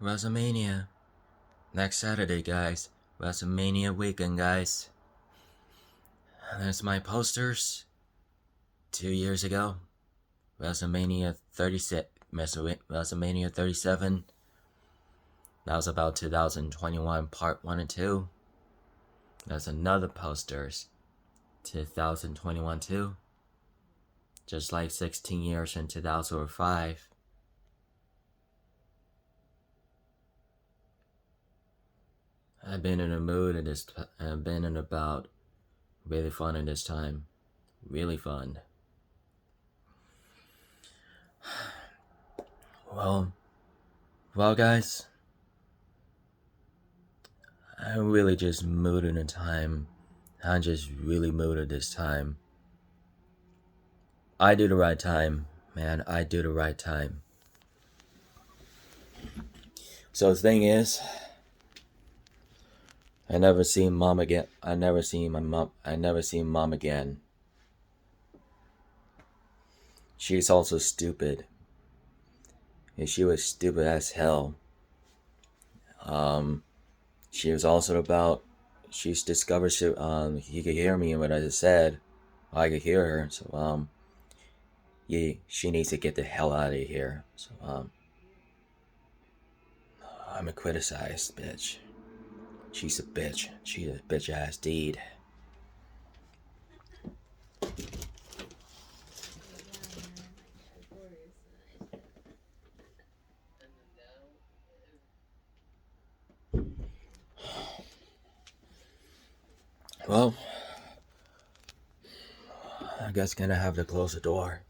WrestleMania. Next Saturday, guys. WrestleMania weekend, guys. There's my posters. 2 years ago. WrestleMania 36. WrestleMania 37. That was about 2021 Part 1 and 2. There's another posters. 2021 too. Just like 16 years in 2005. I've been in a mood and I've been in about really fun in this time. Really fun. Well, guys, I'm really just mooded in time. I'm just really mooded this time. I do the right time, man. I do the right time. So the thing is, I never seen mom again. I never seen mom again. She's also stupid. And she was stupid as hell. She was also about. She's discovered he could hear me and what I just said. I could hear her. So yeah, she needs to get the hell out of here. So I'm a criticized bitch. She's a bitch. She's a bitch ass deed. Well, I guess gonna have to close the door.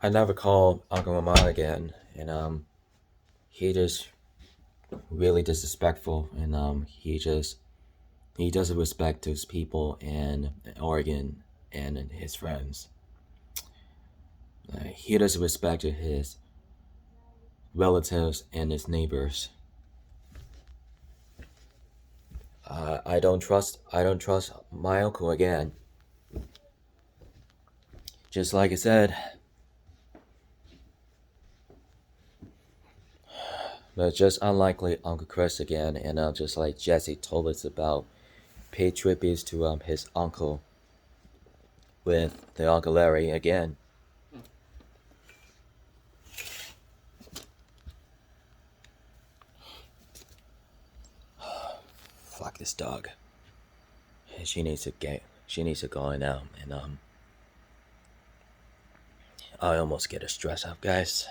I never called Uncle Mama again, and he just really disrespectful, and he doesn't respect his people in Oregon and his friends. He doesn't respect his relatives and his neighbors. I don't trust my uncle again. Just like I said. But just unlikely Uncle Chris again, and just like Jesse told us about, pay tributes to his uncle with the Uncle Larry again. Fuck this dog. She needs to go in now, and I almost get a stress out, guys.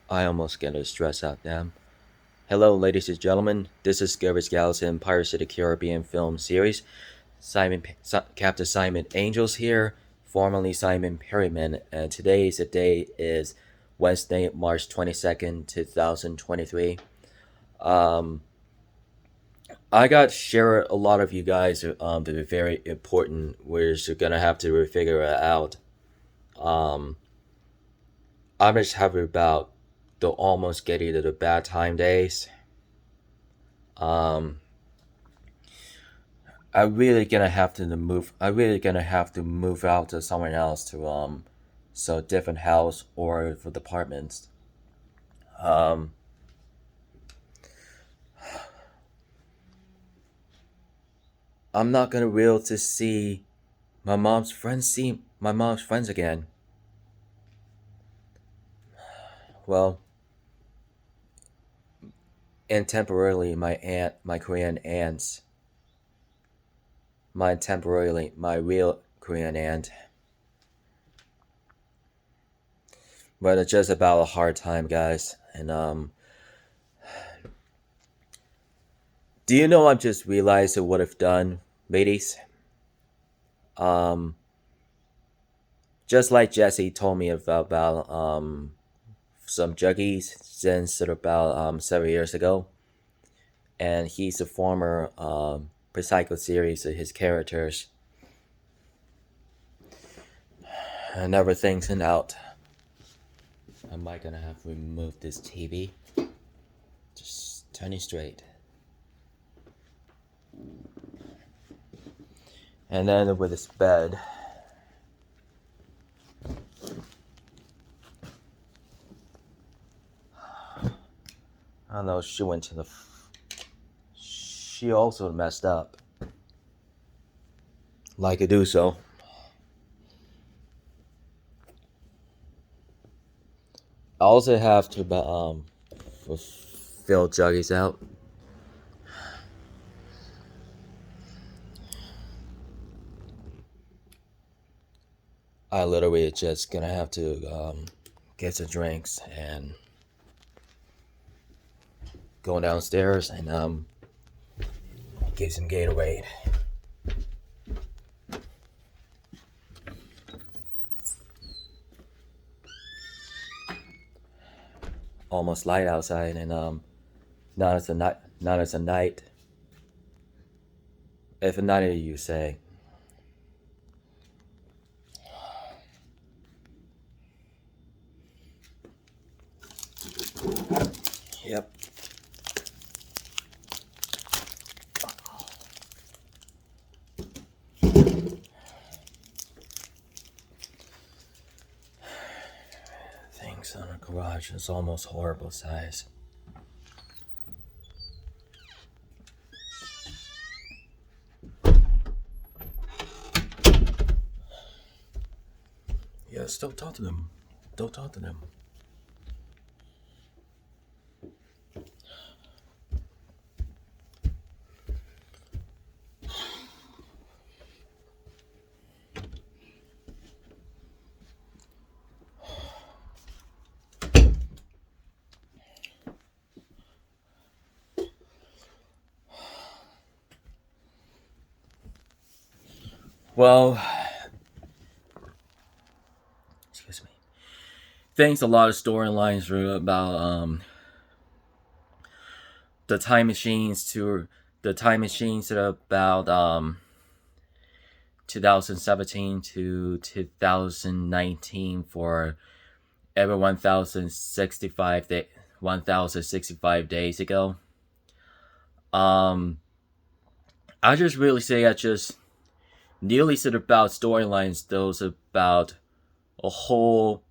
I almost get a stress out, damn. Hello, ladies and gentlemen. This is Garbage Gallison Pirates of the Caribbean film series. Captain Simon Angels here, formerly Simon Perryman, and today's day is Wednesday, March 22nd, 2023. I got share a lot of you guys that are very important. We're just gonna have to figure it out. I'm just happy about the almost getting to the bad time days. I really gonna have to move out to somewhere else to so different house or for apartments. I'm not gonna be able to see my mom's friends again. Well, and temporarily my Korean aunts. My real Korean aunt. But it's just about a hard time, guys. And do you know I've just realized what I've done, ladies? Just like Jesse told me about some juggies since about 7 years ago, and he's a former recycled series of his characters. I never thinks it out. I might gonna have to remove this TV. Just turn it straight. And then with this bed, I don't know, she went to the... She also messed up. Like I do so. I also have to fill Juggies out. I literally just gonna have to get some drinks and go downstairs and get some Gatorade. Almost light outside, and not as a night. If a night, you say. Yep. Things on a garage is almost horrible size. Yes, don't talk to them. Don't talk to them. Well, excuse me. Thanks a lot of storylines were about the time machines that are about 2017 to 2019 for every 1065 days ago. I just really say I just nearly said about storylines, those about a whole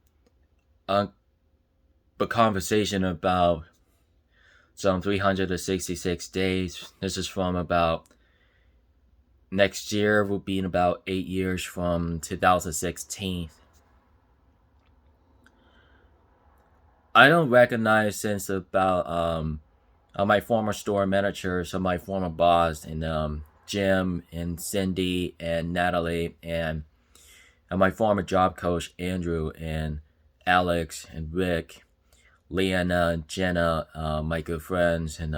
but conversation about some 366 days. This is from about next year will be in about 8 years from 2016. I don't recognize since about my former store managers, so my former boss, and Jim and Cindy and Natalie and my former job coach Andrew and Alex and Rick, Leanna and Jenna, my good friends, and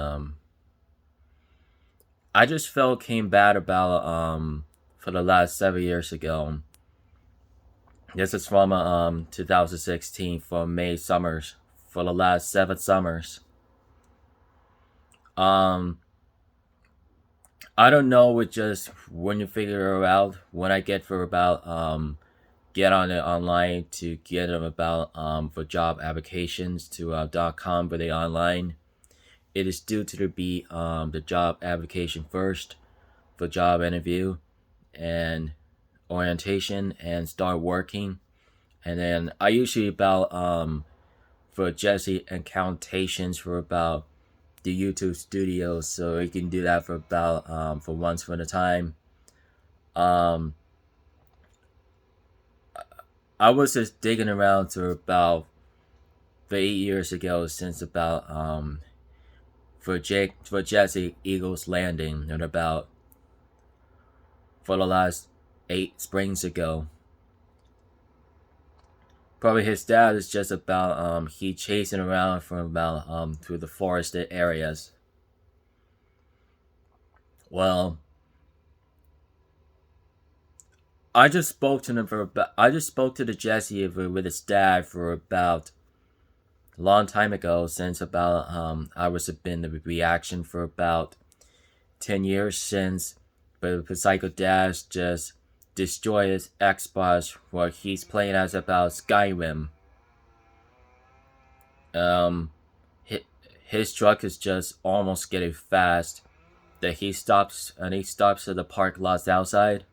I just felt came bad about for the last 7 years ago. This is from 2016 from May summers for the last 7 summers. I don't know, it just when you figure it out, when I get for about get on it online to get them about for job applications to .com for the online. It is due to be the job application first for job interview and orientation and start working, and then I usually about for Jesse incantations for about the YouTube studio, so you can do that for about for once at a time. I was just digging around to about for 8 years ago since about for Jesse Eagles Landing, and about for the last 8 springs ago. Probably his dad is just about he chasing around from about through the forested areas. Well, I just spoke to the Jesse with his dad for about a long time ago, since about I was been the reaction for about 10 years since, but the Psycho Dad just destroyed his Xbox while he's playing as about Skyrim. Um, his truck is just almost getting fast. That he stops at the park lot outside,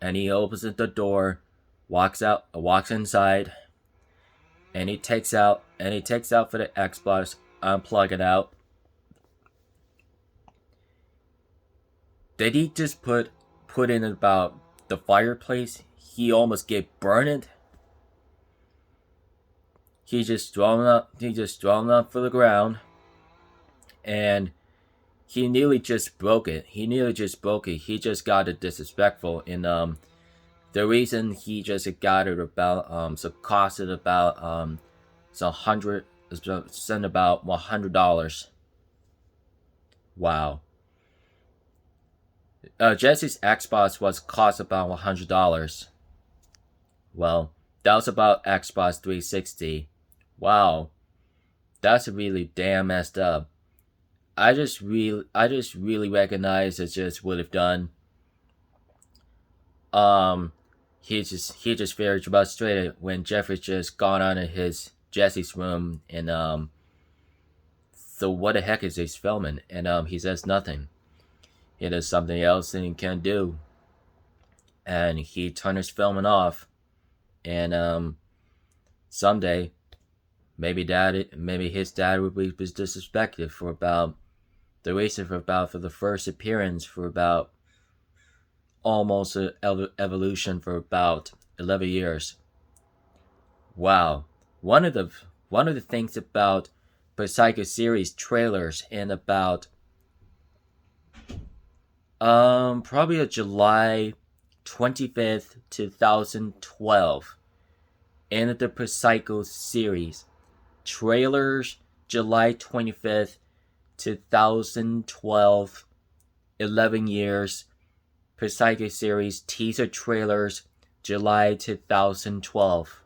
and he opens the door, walks inside, and he takes out for the Xbox, unplug it out. Did he just put in about the fireplace? He almost get burned. He just thrown up for the ground, and he nearly just broke it. He just got it disrespectful, and the reason he just got it about so costed about so sent about $100. Wow. Jesse's Xbox was cost about $100. Well, that was about Xbox 360. Wow, that's really damn messed up. I just really recognize it just would have done. Um, he just very frustrated when Jeffrey just gone on in his Jesse's room, and so what the heck is he filming? And he says nothing. He does something else and he can do, and he turned his filming off. And someday maybe his dad would be disrespected for about the reason for the first appearance for about almost an evolution for about 11 years. Wow. One of the one of the things about Psycho series trailers and about probably a July 25th, 2012 in the Psycho series trailers July 25th, 2012, 11 years. Psycho series teaser trailers July 2012.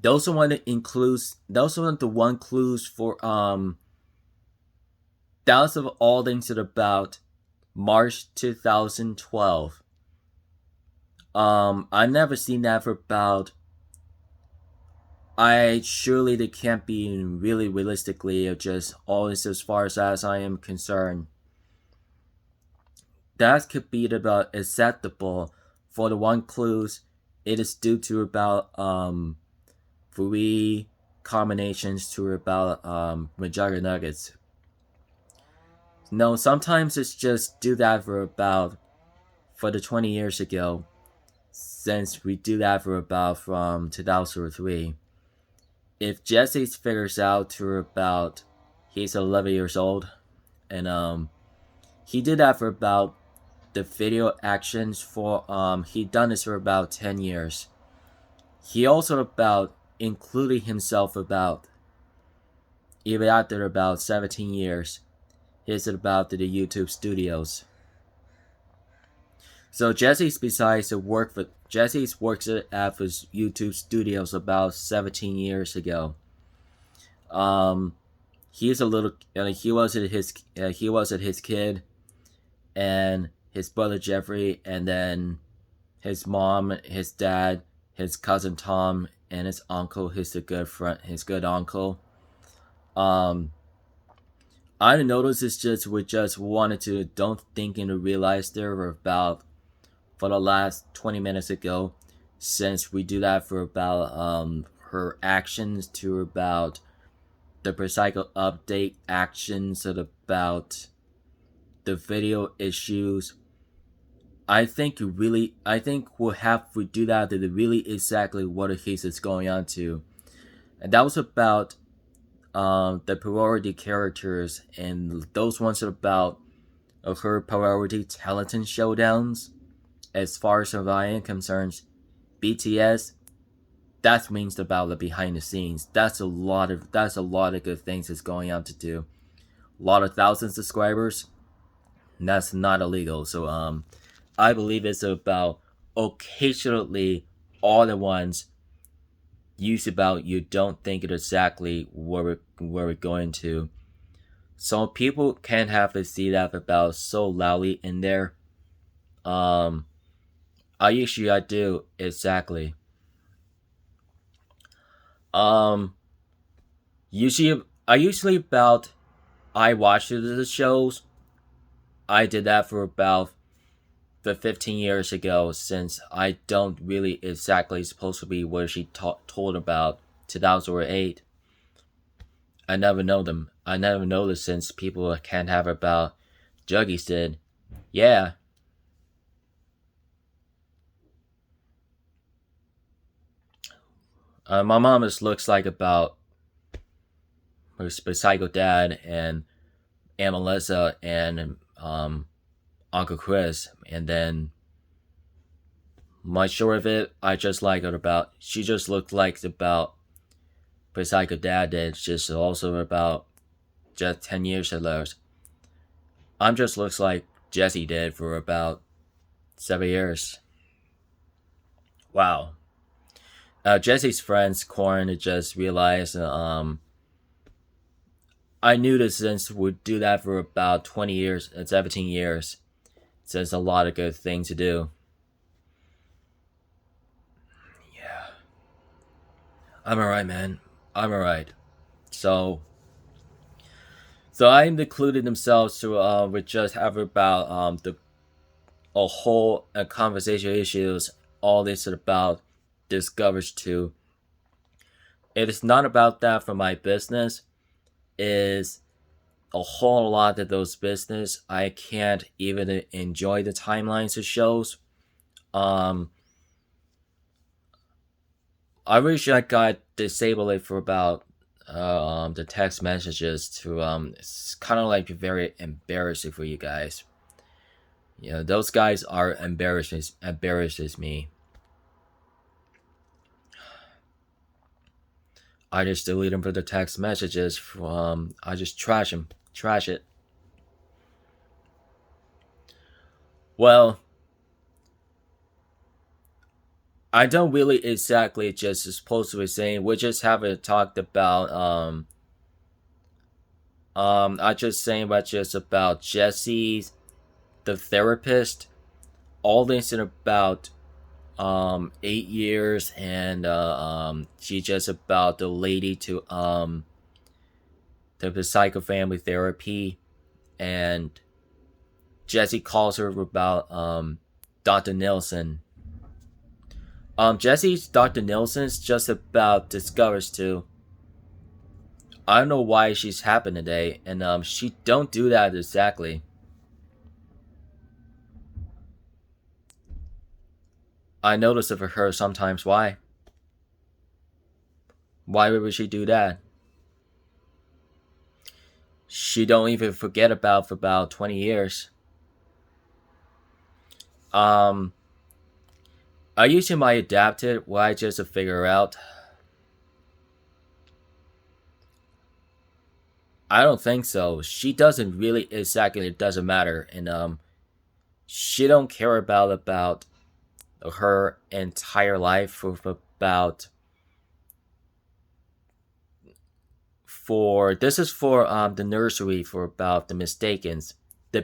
Those are the one clues for thousands of all things that about March 2012. I've never seen that for about. I surely they can't be really realistically just always as far as I am concerned. That could be about acceptable for the one clues. It is due to about three combinations to about Majorca Nuggets. No, sometimes it's just do that for about for the 20 years ago, since we do that for about from 2003. If Jesse figures out to about he's 11 years old, and he did that for about the video actions for he done this for about 10 years. He also about including himself about even after about 17 years. He's about the YouTube studios. So Jesse's works at his YouTube studios about 17 years ago. He's a little he wasn't his kid, and his brother Jeffrey, and then his mom, his dad, his cousin Tom, and his uncle, his good uncle. I noticed it's just we just wanted to don't think and realize there were about for the last 20 minutes ago, since we do that for about her actions to about the Psycho update actions and about the video issues. I think we'll have to do that to really exactly what the case is going on to. And that was about the priority characters, and those ones are about her priority talent and showdowns. As far as I am concerned, BTS, that means about the behind the scenes. That's a lot of good things that's going on to do. A lot of thousand subscribers. That's not illegal. So I believe it's about occasionally all the ones use about you don't think it exactly where we're going to. So people can't have to see that about so loudly in there. I do exactly. Um, usually about I watch the shows. I did that for about the 15 years ago, since I don't really exactly supposed to be where she told about 2008. I never know them. I never noticed, since people can't have about Juggies did. Yeah, my mom just looks like about her psycho dad and Aunt Melissa and Uncle Chris, and then much short of it, I just like her about. She just looked like about her psycho dad did, just also about just 10 years ago. I'm just looks like Jesse did for about 7 years. Wow. Jesse's friends, Corn, just realized I knew this since would do that for about 20 years and 17 years. So it's a lot of good things to do. Yeah. I'm alright, man. I'm alright. So, so I included themselves to we just have about the a whole conversation issues. All this is about discovers to. It is not about that for my business. Is a whole lot of those business. I can't even enjoy the timelines of shows. Um, I wish I got disable it for about the text messages to it's kind of like very embarrassing for you guys. You know, those guys are embarrasses me. I just delete them for the text messages. From I just trash it. Well, I don't really exactly just supposed to be saying. We just haven't talked about I just saying about just about Jesse, the therapist. All this in about 8 years, and she just about the lady to the psycho family therapy, and Jesse calls her about Dr. Nelson. Jesse's Dr. Nelson's just about discovers too. I don't know why she's happened today, and she don't do that exactly. I notice it for her sometimes. Why? Why would she do that? She don't even forget about for about 20 years. Um, I usually might adapt it. Why just to figure out? I don't think so. She doesn't really exactly. It doesn't matter, and she don't care about her entire life for about for this is for the nursery for about the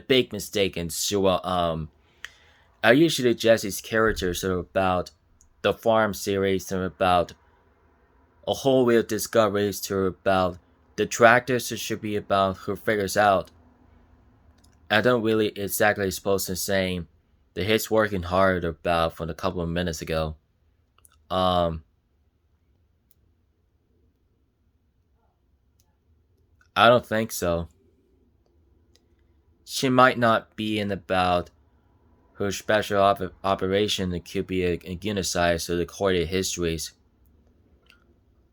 big mistakens. So I usually Jesse's characters are about the farm series and about a whole wheel discoveries to about the tractors should be about who figures out. I don't really exactly supposed to say the hits working hard about from a couple of minutes ago. Um, I don't think so. She might not be in about her special operation that could be a genocide to the recorded histories.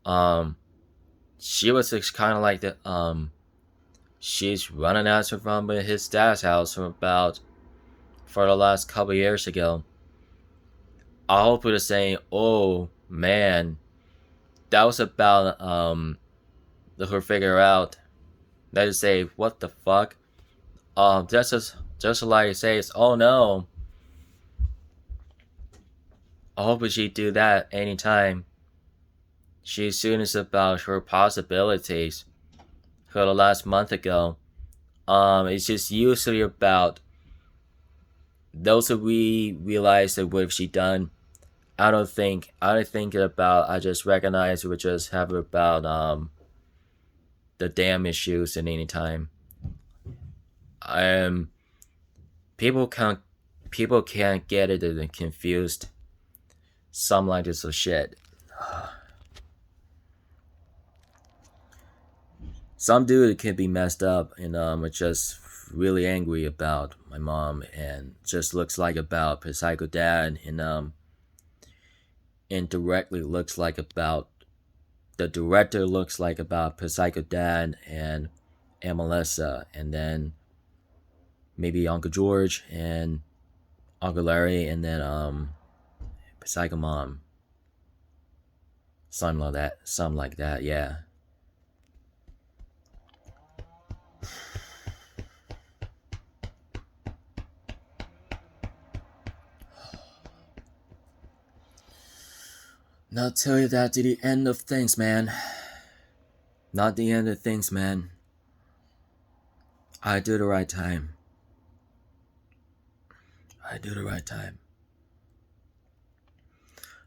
Um, she was kind of like the she's running out from his dad's house from about for the last couple years ago. I hope it is saying, "Oh man, that was about her figure out." That is say, "What the fuck?" Just like it says, "Oh no." I hope she do that anytime. She's serious about her possibilities. For the last month ago, it's just usually about those that we realize that what she done. I don't think about. I just recognize we just have about the damn issues at any time. Um, people can't get it and confused. Some like this of shit. Some dude can be messed up and it's just really angry about my mom and just looks like about his psycho dad and indirectly looks like about the director looks like about his psycho dad and Melissa and then maybe Uncle George and Uncle Larry and then psycho mom. Something like that, yeah. Not tell you that to the end of things, man. Not the end of things, man. I do the right time. I do the right time.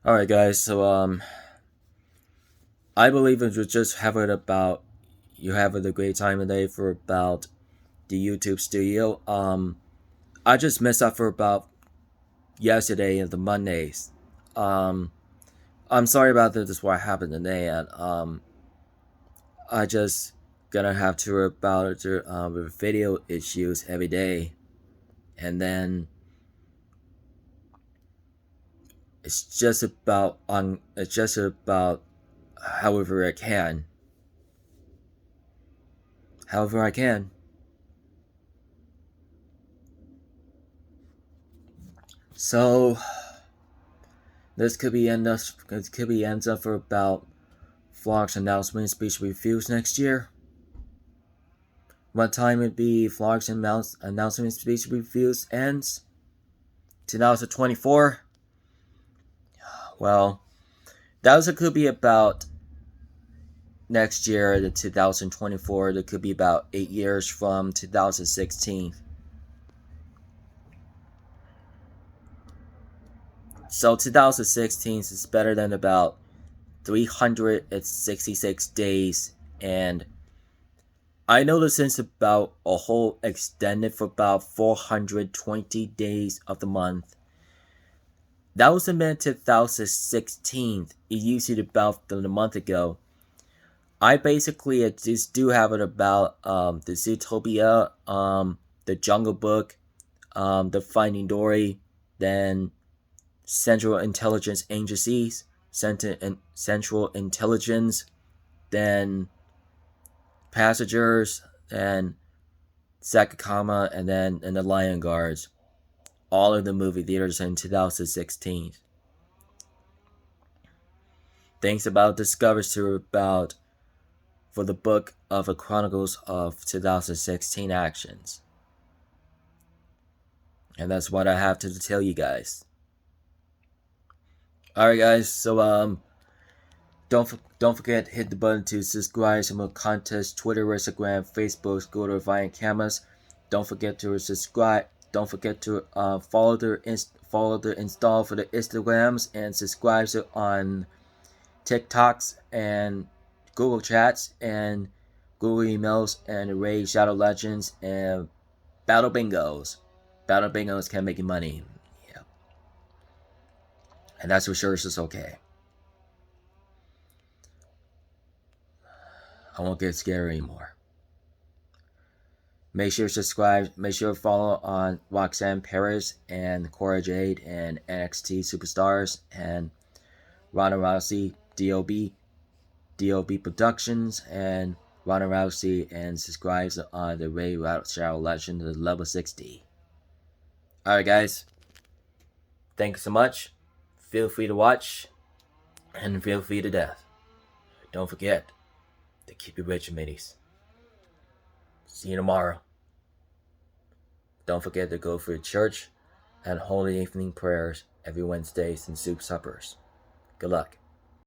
Alright guys, so I believe it was just having about you having a great time today for about the YouTube studio. I just messed up for about yesterday and the Mondays. I'm sorry about this. This is what happened today, and I just gonna have to about with video issues every day, and then it's just about however I can. However I can. So this could be ends up for about Vlogs announcement speech reviews next year. What time would be Vlogs announcement speech reviews ends? 2024. Well, that also could be about next year, the 2024. That could be about 8 years from 2016. So 2016 is better than about 366 days, and I noticed it's about a whole extended for about 420 days of the month. That was in 2016. It used to be about a month ago. I basically just do have it about the Zootopia, the Jungle Book, the Finding Dory, then Central Intelligence Agencies, Central Intelligence, then Passengers, and Sakakama, and then the Lion Guards. All of the movie theaters in 2016. Things about discovered to about for the book of the Chronicles of 2016 actions. And that's what I have to tell you guys. Alright guys, so don't forget hit the button to subscribe to my contests, Twitter, Instagram, Facebook, go to Vine Cameras. Don't forget to subscribe. Don't forget to follow the install for the Instagrams and subscribe to on TikToks and Google Chats and Google emails and Raid Shadow Legends and Battle Bingos. Battle Bingos can make you money. Yeah. And that's for sure it's okay. I won't get scared anymore. Make sure to subscribe. Make sure to follow on Roxanne Paris and Cora Jade and NXT Superstars and Ronda Rousey, DOB Productions, and Ronda Rousey, and subscribes on the Ray Shadow Legend to level 60. Alright guys, thanks so much. Feel free to watch, and feel free to death. Don't forget to keep your rich, mateys. See you tomorrow. Don't forget to go for church and holy evening prayers every Wednesdays and soup suppers. Good luck.